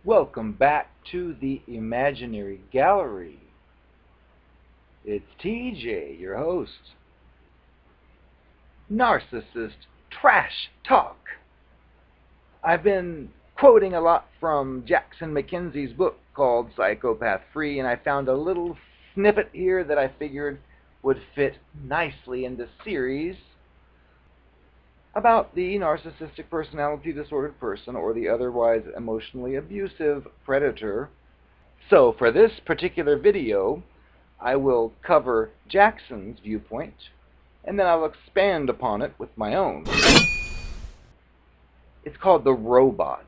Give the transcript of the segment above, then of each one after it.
Welcome back to the Imaginary Gallery. It's TJ, your host. Narcissist Trash Talk. I've been quoting a lot from Jackson MacKenzie's book called Psychopath Free, and I found a little snippet here that I figured would fit nicely in this series about the narcissistic personality disordered person, or the otherwise emotionally abusive predator. So for this particular video, I will cover Jackson's viewpoint, and then I'll expand upon it with my own. It's called the robot.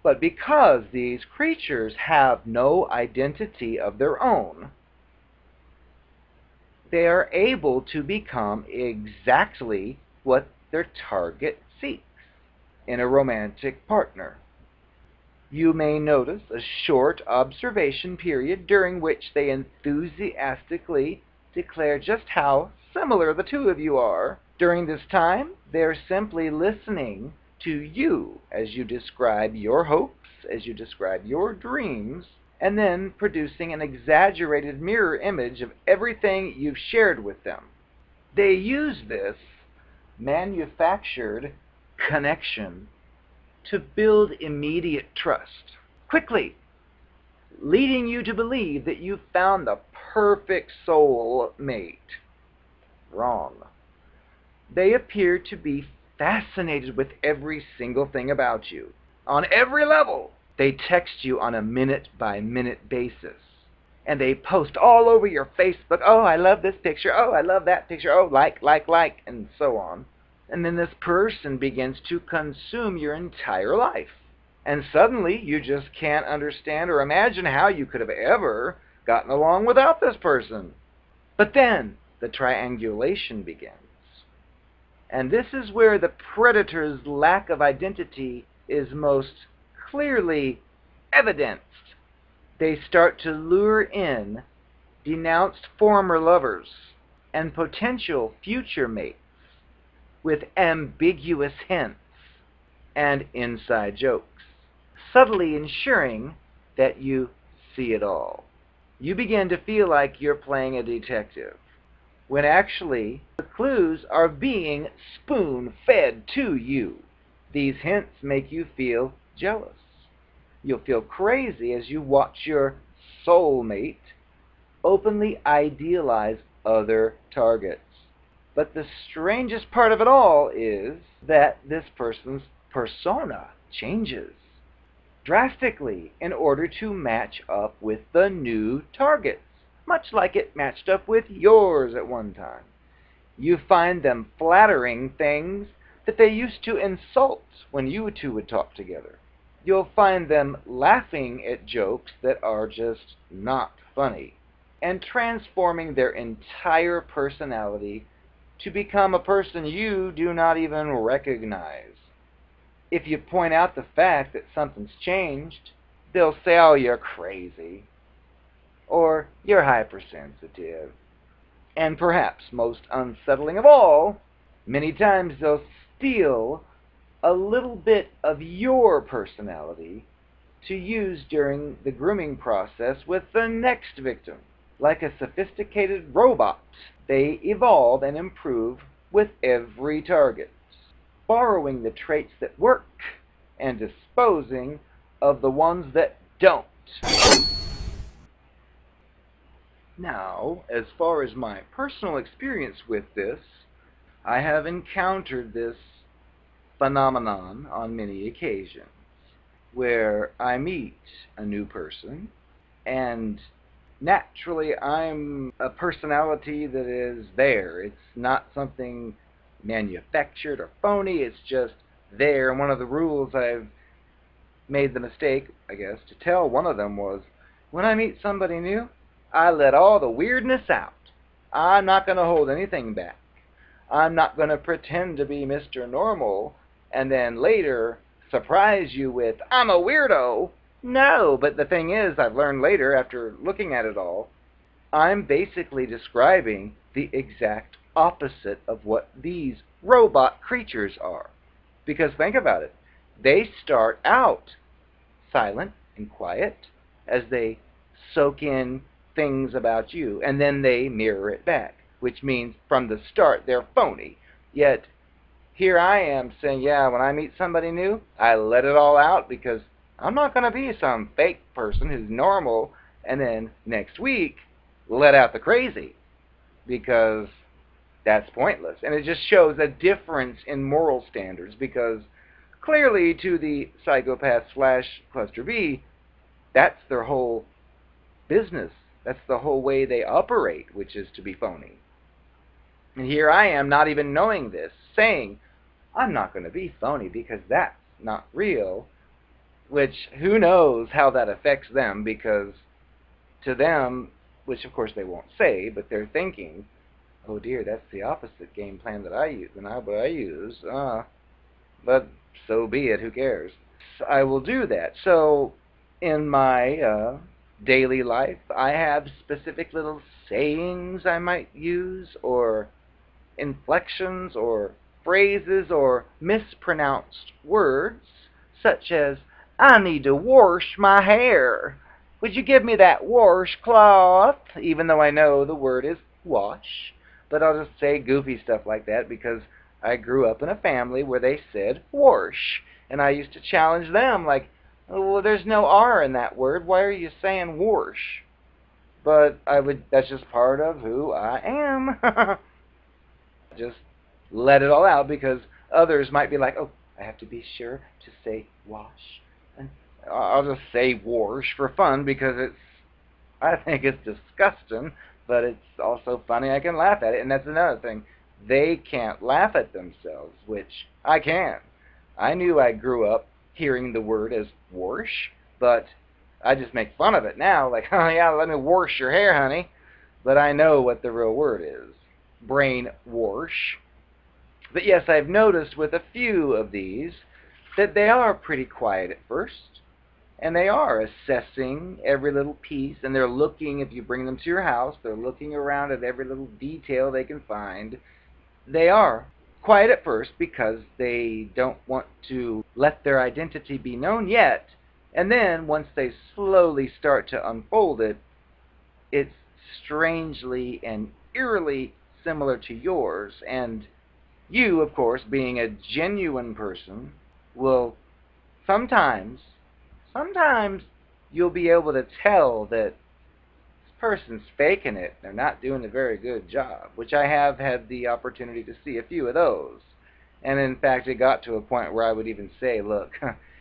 But because these creatures have no identity of their own, they are able to become exactly what their target seeks in a romantic partner. You may notice a short observation period during which they enthusiastically declare just how similar the two of you are. During this time, they're simply listening to you as you describe your hopes, as you describe your dreams, and then producing an exaggerated mirror image of everything you've shared with them. They use this manufactured connection to build immediate trust, quickly, leading you to believe that you've found the perfect soul mate. Wrong. They appear to be fascinated with every single thing about you. On every level, they text you on a minute-by-minute basis. And they post all over your Facebook, oh, I love this picture, oh, I love that picture, oh, like, and so on. And then this person begins to consume your entire life. And suddenly, you just can't understand or imagine how you could have ever gotten along without this person. But then, the triangulation begins. And this is where the predator's lack of identity is most clearly evidenced. They start to lure in denounced former lovers and potential future mates with ambiguous hints and inside jokes, subtly ensuring that you see it all. You begin to feel like you're playing a detective, when actually the clues are being spoon-fed to you. These hints make you feel jealous. You'll feel crazy as you watch your soulmate openly idealize other targets. But the strangest part of it all is that this person's persona changes drastically in order to match up with the new targets, much like it matched up with yours at one time. You find them flattering things that they used to insult when you two would talk together. You'll find them laughing at jokes that are just not funny, and transforming their entire personality to become a person you do not even recognize. If you point out the fact that something's changed, they'll say, oh, you're crazy, or you're hypersensitive. And perhaps most unsettling of all, many times they'll steal a little bit of your personality to use during the grooming process with the next victim. Like a sophisticated robot, they evolve and improve with every target, borrowing the traits that work and disposing of the ones that don't. Now, as far as my personal experience with this, I have encountered this phenomenon on many occasions, where I meet a new person, and naturally I'm a personality that is there. It's not something manufactured or phony, it's just there. And one of the rules I've made the mistake, I guess, to tell one of them was, when I meet somebody new, I let all the weirdness out. I'm not going to hold anything back. I'm not going to pretend to be Mr. Normal and then later surprise you with, I'm a weirdo. No, but the thing is, I've learned later after looking at it all, I'm basically describing the exact opposite of what these robot creatures are. Because think about it, they start out silent and quiet as they soak in things about you, and then they mirror it back, which means from the start they're phony. Yet here I am saying, yeah, when I meet somebody new, I let it all out because I'm not going to be some fake person who's normal and then next week let out the crazy, because that's pointless. And it just shows a difference in moral standards, because clearly to the psychopath slash cluster B, that's their whole business. That's the whole way they operate, which is to be phony. And here I am, not even knowing this, saying, I'm not going to be phony because that's not real, which who knows how that affects them, because to them, which of course they won't say, but they're thinking, oh dear, that's the opposite game plan that I use than what I use. But so be it, who cares? I will do that. So in my daily life, I have specific little sayings I might use, or inflections, or phrases, or mispronounced words, such as, I need to wash my hair. Would you give me that washcloth? Even though I know the word is wash. But I'll just say goofy stuff like that because I grew up in a family where they said wash. And I used to challenge them like, oh, well, there's no R in that word. Why are you saying wash? But that's just part of who I am. Just let it all out, because others might be like, oh, I have to be sure to say wash. And I'll just say wash for fun because I think it's disgusting, but it's also funny. I can laugh at it, and that's another thing. They can't laugh at themselves, which I can. I knew I grew up hearing the word as wash, but I just make fun of it now, like, oh yeah, let me wash your hair, honey. But I know what the real word is. Brain wash. But yes, I've noticed with a few of these that they are pretty quiet at first, and they are assessing every little piece, and they're looking, if you bring them to your house, they're looking around at every little detail they can find. They are quiet at first because they don't want to let their identity be known yet, and then once they slowly start to unfold it, it's strangely and eerily similar to yours. And you, of course, being a genuine person, will sometimes you'll be able to tell that this person's faking it. They're not doing a very good job, which I have had the opportunity to see a few of those. And in fact, it got to a point where I would even say, look,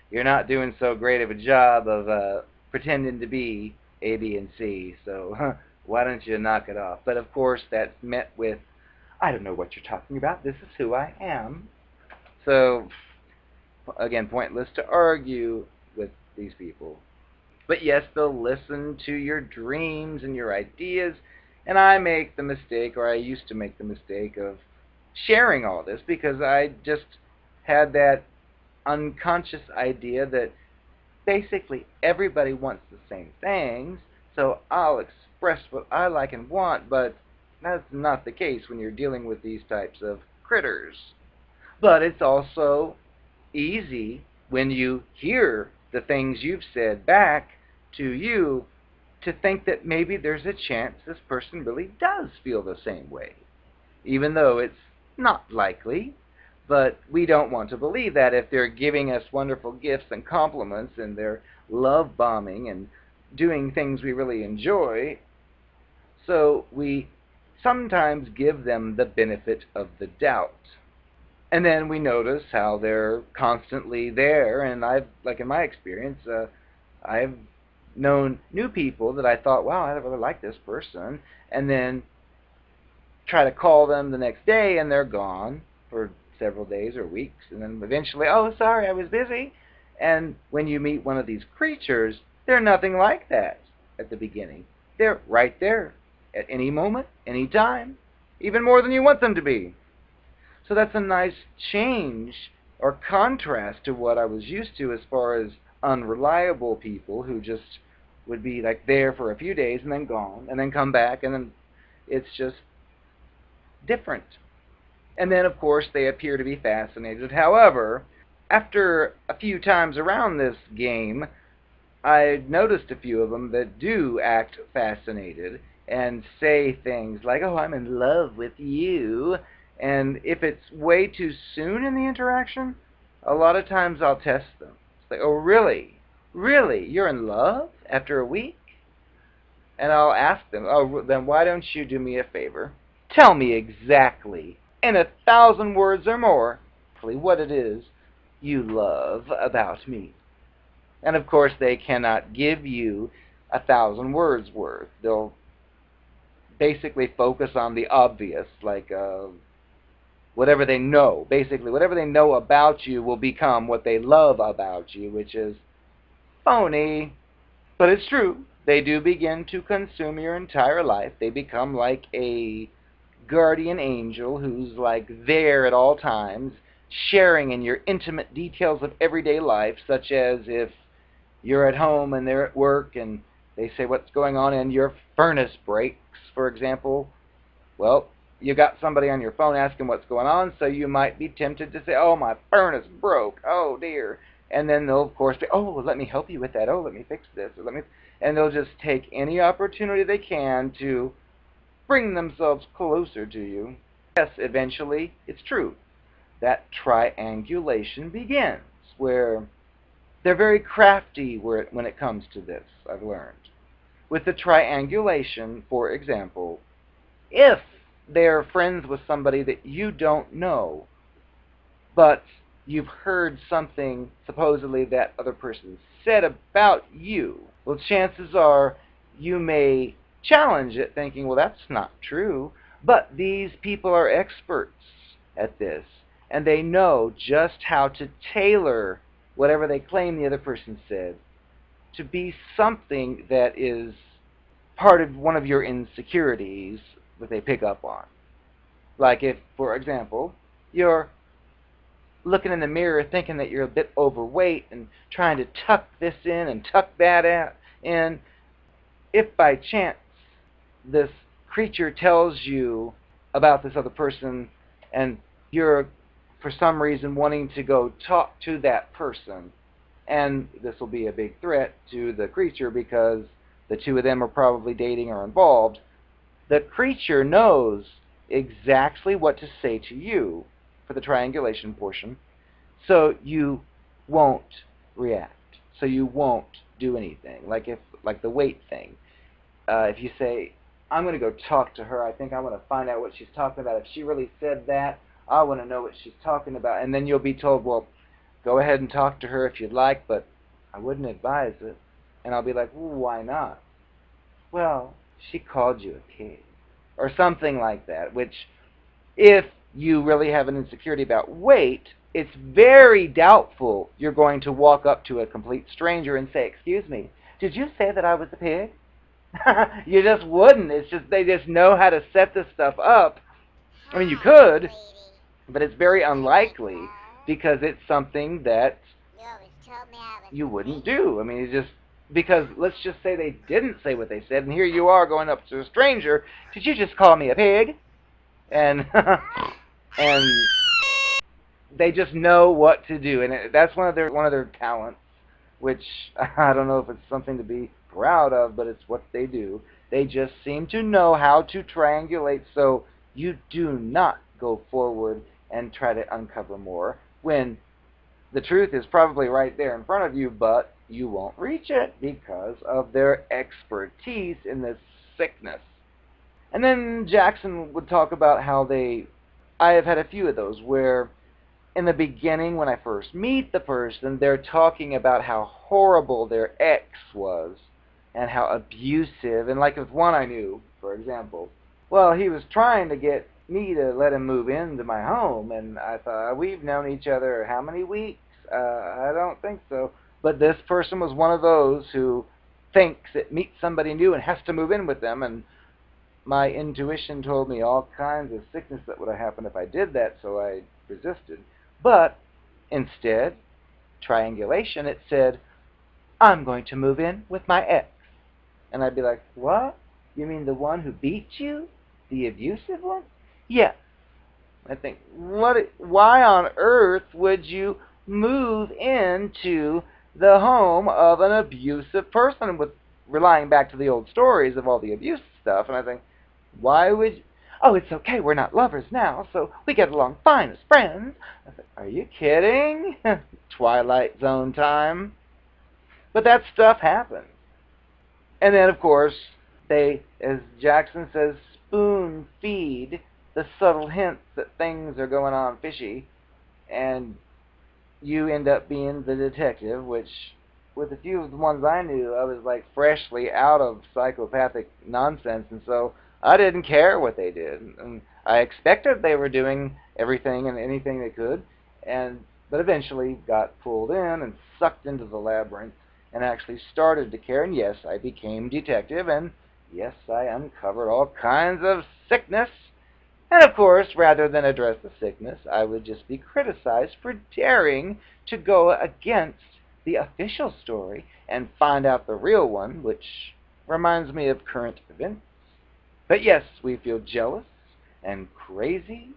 you're not doing so great of a job of pretending to be A, B, and C, so why don't you knock it off? But of course, that's met with, I don't know what you're talking about. This is who I am. So, again, pointless to argue with these people. But yes, they'll listen to your dreams and your ideas. And I make the mistake, or I used to make the mistake, of sharing all this because I just had that unconscious idea that basically everybody wants the same things, so I'll express what I like and want, but that's not the case when you're dealing with these types of critters. But it's also easy when you hear the things you've said back to you to think that maybe there's a chance this person really does feel the same way, even though it's not likely. But we don't want to believe that if they're giving us wonderful gifts and compliments and they're love bombing and doing things we really enjoy. So we sometimes give them the benefit of the doubt. And then we notice how they're constantly there. And like in my experience, I've known new people that I thought, wow, I really like this person. And then try to call them the next day and they're gone for several days or weeks, and then eventually, oh, sorry, I was busy. And when you meet one of these creatures, they're nothing like that at the beginning. They're right there at any moment, any time, even more than you want them to be. So that's a nice change or contrast to what I was used to as far as unreliable people who just would be like there for a few days and then gone and then come back, and then it's just different. And then, of course, they appear to be fascinated. However, after a few times around this game, I noticed a few of them that do act fascinated and say things like, oh, I'm in love with you. And if it's way too soon in the interaction, a lot of times I'll test them. It's like, oh, really? Really? You're in love after a week? And I'll ask them, oh, then why don't you do me a favor? Tell me exactly, in 1,000 words or more, what it is you love about me. And of course, they cannot give you 1,000 words worth. They'll basically focus on the obvious, like whatever they know. Basically, whatever they know about you will become what they love about you, which is phony. But it's true. They do begin to consume your entire life. They become like a guardian angel who's like there at all times, sharing in your intimate details of everyday life, such as if you're at home and they're at work and they say what's going on and your furnace breaks, for example. Well, you got somebody on your phone asking what's going on, so you might be tempted to say, oh, my furnace broke, oh dear. And then they'll, of course, say, oh, well, let me help you with that, oh, let me fix this, or and they'll just take any opportunity they can to bring themselves closer to you. Yes, eventually, it's true. That triangulation begins, where they're very crafty when it comes to this, I've learned. With the triangulation, for example, if they're friends with somebody that you don't know, but you've heard something supposedly that other person said about you, well, chances are you may challenge it thinking, well, that's not true. But these people are experts at this, and they know just how to tailor whatever they claim the other person said to be something that is part of one of your insecurities that they pick up on. Like if, for example, you're looking in the mirror thinking that you're a bit overweight and trying to tuck this in and tuck that in, if by chance this creature tells you about this other person and you're for some reason wanting to go talk to that person, and this will be a big threat to the creature because the two of them are probably dating or involved, the creature knows exactly what to say to you for the triangulation portion, so you won't react. So you won't do anything. Like the weight thing. If you say, I'm going to go talk to her, I think I want to find out what she's talking about. If she really said that, I want to know what she's talking about. And then you'll be told, well, go ahead and talk to her if you'd like, but I wouldn't advise it. And I'll be like, well, why not? Well, she called you a pig. Or something like that, which if you really have an insecurity about weight, it's very doubtful you're going to walk up to a complete stranger and say, excuse me, did you say that I was a pig? You just wouldn't. It's just they just know how to set this stuff up. I mean, you could, but it's very unlikely because it's something that you wouldn't do. I mean, it's just because let's just say they didn't say what they said, and here you are going up to a stranger. Did you just call me a pig? And and they just know what to do, and that's one of their talents, which I don't know if it's something to be proud of, but it's what they do. They just seem to know how to triangulate so you do not go forward and try to uncover more when the truth is probably right there in front of you, but you won't reach it because of their expertise in this sickness. And then Jackson would talk about how I have had a few of those where in the beginning when I first meet the person, they're talking about how horrible their ex was and how abusive. And like with one I knew, for example, well, he was trying to get me to let him move into my home, and I thought, we've known each other how many weeks? I don't think so. But this person was one of those who thinks it meets somebody new and has to move in with them, and my intuition told me all kinds of sickness that would have happened if I did that, so I resisted. But instead, triangulation, it said, I'm going to move in with my ex. And I'd be like, what? You mean the one who beat you? The abusive one? Yes. I think, why on earth would you move into the home of an abusive person, with relying back to the old stories of all the abuse stuff. And I think, why would you? Oh, it's okay, we're not lovers now, so we get along fine as friends. I said, are you kidding? Twilight Zone time. But that stuff happens. And then, of course, they, as Jackson says, spoon feed the subtle hints that things are going on fishy, and you end up being the detective, which, with a few of the ones I knew, I was like freshly out of psychopathic nonsense, and so I didn't care what they did. And I expected they were doing everything and anything they could, but eventually got pulled in and sucked into the labyrinth and actually started to care. And yes, I became detective, and yes, I uncovered all kinds of sickness. And of course, rather than address the sickness, I would just be criticized for daring to go against the official story and find out the real one, which reminds me of current events. But yes, we feel jealous and crazy,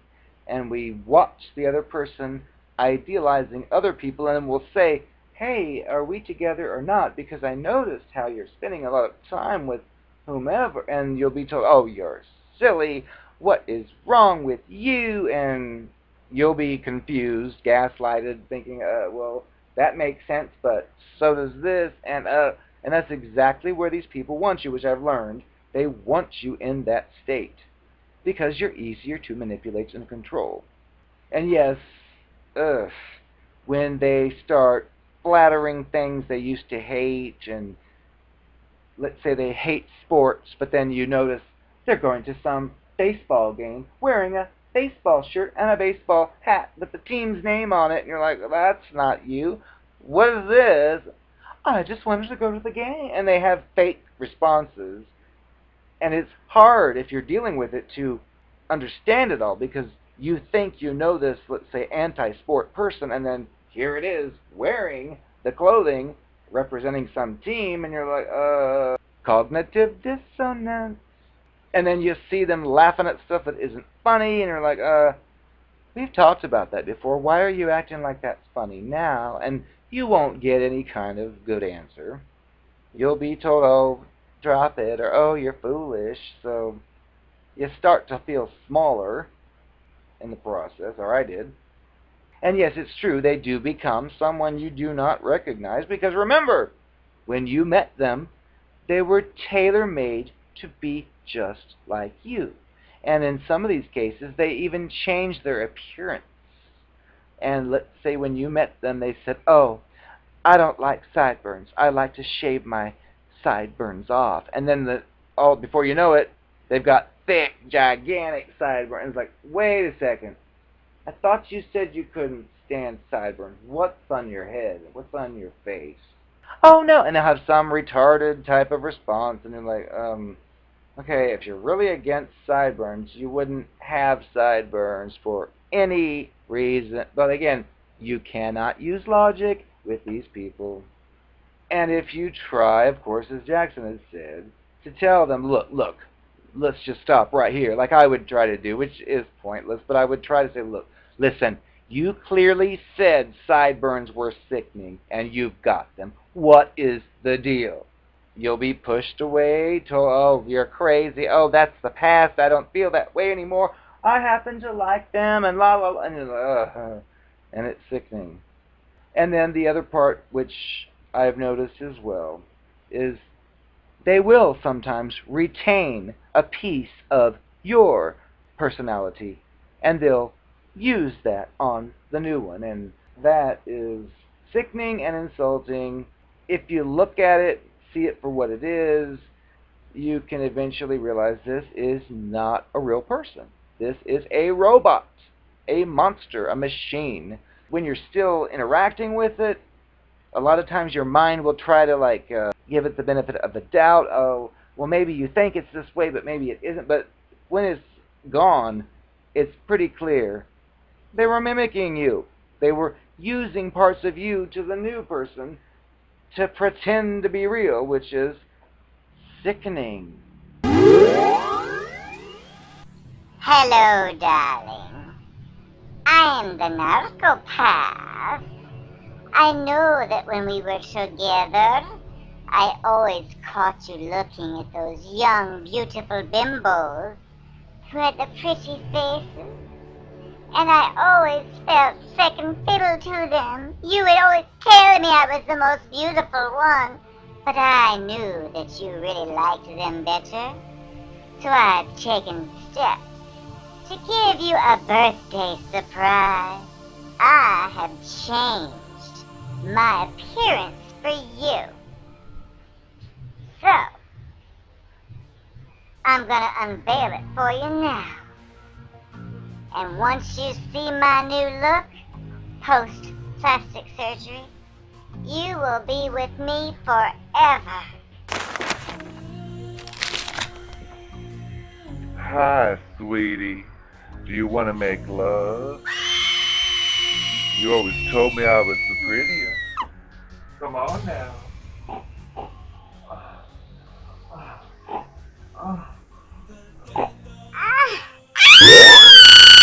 and we watch the other person idealizing other people, and we'll say, hey, are we together or not? Because I noticed how you're spending a lot of time with whomever, and you'll be told, oh, you're silly, what is wrong with you? And you'll be confused, gaslighted, thinking, well, that makes sense, but so does this, and that's exactly where these people want you, which I've learned. They want you in that state because you're easier to manipulate and control. And yes, ugh, when they start flattering things they used to hate, and let's say they hate sports, but then you notice they're going to some baseball game wearing a baseball shirt and a baseball hat with the team's name on it, and you're like, well, that's not you. What is this? I just wanted to go to the game. And they have fake responses. And it's hard if you're dealing with it to understand it all, because you think you know this, let's say, anti-sport person, and then here it is wearing the clothing representing some team, and you're like, cognitive dissonance. And then you see them laughing at stuff that isn't funny, and you're like, we've talked about that before. Why are you acting like that's funny now? And you won't get any kind of good answer. You'll be told, oh, drop it, or oh, you're foolish. So you start to feel smaller in the process, or I did. And yes, it's true, they do become someone you do not recognize, because remember, when you met them, they were tailor-made to be just like you. And in some of these cases, they even changed their appearance. And let's say when you met them, they said, oh, I don't like sideburns. I like to shave my sideburns off. And then before you know it, they've got thick, gigantic sideburns. It's like, wait a second. I thought you said you couldn't stand sideburns. What's on your head? What's on your face? Oh, no. And they'll have some retarded type of response. And you're like, okay, if you're really against sideburns, you wouldn't have sideburns for any reason. But again, you cannot use logic with these people. And if you try, of course, as Jackson has said, to tell them, look, let's just stop right here, like I would try to do, which is pointless, but I would try to say, look, listen, you clearly said sideburns were sickening, and you've got them. What is the deal? You'll be pushed away, told, oh, you're crazy, oh, that's the past, I don't feel that way anymore, I happen to like them, and la la la, and it's sickening. And then the other part, which I've noticed as well, is they will sometimes retain a piece of your personality, and they'll use that on the new one. And that is sickening and insulting. If you look at it, see it for what it is, you can eventually realize this is not a real person. This is a robot, a monster, a machine. When you're still interacting with it, a lot of times your mind will try to give it the benefit of the doubt. Oh, well, maybe you think it's this way, but maybe it isn't. But when it's gone, it's pretty clear. They were mimicking you. They were using parts of you to the new person to pretend to be real, which is sickening. Hello, darling. I am the Narcopath. I know that when we were together, I always caught you looking at those young, beautiful bimbos who had the pretty faces, and I always felt second fiddle to them. You would always tell me I was the most beautiful one, but I knew that you really liked them better, so I've taken steps to give you a birthday surprise. I have changed my appearance for you. So, I'm gonna unveil it for you now. And once you see my new look, post-plastic surgery, you will be with me forever. Hi, sweetie. Do you want to make love? You always told me I was the prettiest. Come on now.